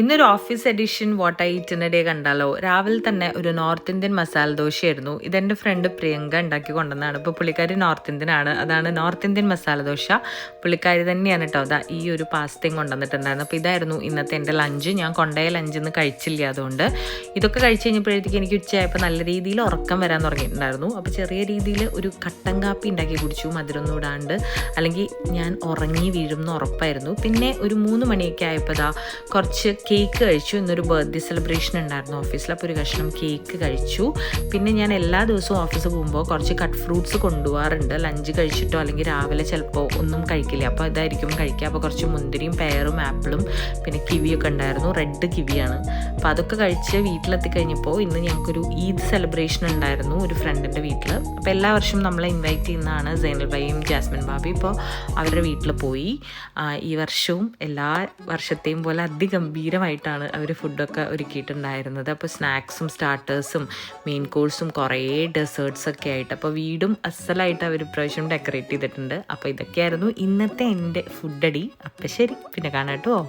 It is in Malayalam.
ഇന്നൊരു office edition what I eat day കണ്ടാലോ. രാവിലെ തന്നെ ഒരു നോർത്ത് ഇന്ത്യൻ മസാല ദോശയായിരുന്നു. ഇതെൻ്റെ ഫ്രണ്ട് പ്രിയങ്ക ഉണ്ടാക്കി കൊണ്ടുവന്നതാണ്. ഇപ്പോൾ പുള്ളിക്കാരി നോർത്ത് ഇന്ത്യൻ ആണ്. അതാണ് നോർത്ത് ഇന്ത്യൻ മസാല ദോശ. പുള്ളിക്കാരി തന്നെയാണ് കേട്ടോ അതാ ഈ ഒരു പാസ്തയും കൊണ്ടുവന്നിട്ടുണ്ടായിരുന്നു. അപ്പോൾ ഇതായിരുന്നു ഇന്നത്തെ എൻ്റെ ലഞ്ച്. ഞാൻ കൊണ്ടുപോയ ലഞ്ചിന്ന് കഴിച്ചില്ല. അതുകൊണ്ട് ഇതൊക്കെ കഴിച്ച് കഴിഞ്ഞപ്പോഴത്തേക്ക് എനിക്ക് ഉച്ചയായപ്പോൾ നല്ല രീതിയിൽ ഉറക്കം വരാൻ തുടങ്ങിയിട്ടുണ്ടായിരുന്നു. അപ്പോൾ ചെറിയ രീതിയിൽ ഒരു കട്ടൻ കാപ്പി ഉണ്ടാക്കി കുടിച്ചു, മധുരമൊന്നും ഇടാണ്ട്. അല്ലെങ്കിൽ ഞാൻ ഉറങ്ങി വീഴുമെന്ന് ഉറപ്പായിരുന്നു. പിന്നെ ഒരു 3 മണിയൊക്കെ ആയപ്പോൾ കുറച്ച് കേക്ക് കഴിച്ചു. ഇന്നൊരു ബർത്ത്ഡേ സെലിബ്രേഷൻ ഉണ്ടായിരുന്നു ഓഫീസിൽ. അപ്പോൾ ഒരു കഷ്ണം കേക്ക് കഴിച്ചു. പിന്നെ ഞാൻ എല്ലാ ദിവസവും ഓഫീസിൽ പോകുമ്പോൾ കുറച്ച് കട്ട് ഫ്രൂട്ട്സ് കൊണ്ടുപോകാറുണ്ട്. ലഞ്ച് കഴിച്ചിട്ടോ അല്ലെങ്കിൽ രാവിലെ ചിലപ്പോൾ ഒന്നും കഴിക്കില്ല, അപ്പോൾ ഇതായിരിക്കും കഴിക്കുക. അപ്പോൾ കുറച്ച് മുന്തിരിയും പെയറും ആപ്പിളും പിന്നെ കിവിയൊക്കെ ഉണ്ടായിരുന്നു. റെഡ് കിവിയാണ്. അപ്പോൾ അതൊക്കെ കഴിച്ച് വീട്ടിലെത്തി കഴിഞ്ഞപ്പോൾ ഇന്ന് ഞങ്ങൾക്കൊരു ഈദ് സെലിബ്രേഷൻ ഉണ്ടായിരുന്നു ഒരു ഫ്രണ്ടിൻ്റെ വീട്ടിൽ. അപ്പോൾ എല്ലാ വർഷവും നമ്മളെ ഇൻവൈറ്റ് ചെയ്യുന്നതാണ് സൈനൽ ബൈയും ജാസ്മിൻ ബാബി. ഇപ്പോൾ അവരുടെ വീട്ടിൽ പോയി. ഈ വർഷവും എല്ലാ വർഷത്തെയും പോലെ അതിഗംഭീരമായിട്ടാണ് അവർ ഫുഡൊക്കെ ഒരുക്കിയിട്ടുണ്ടായിരുന്നത്. അപ്പോൾ സ്നാക്സും സ്റ്റാർട്ടേഴ്സും മെയിൻ കോഴ്സും കുറേ ഡെസേർട്ട്സൊക്കെ ആയിട്ട്, അപ്പോൾ വീടും അസലായിട്ട് അവർ ഇപ്രാവശ്യം ഡെക്കറേറ്റ് ചെയ്തിട്ടുണ്ട്. അപ്പോൾ ഇതൊക്കെയായിരുന്നു ഇന്നത്തെ എൻ്റെ ഫുഡടി. അപ്പോൾ ശരി, പിന്നെ കാണാം കേട്ടോ.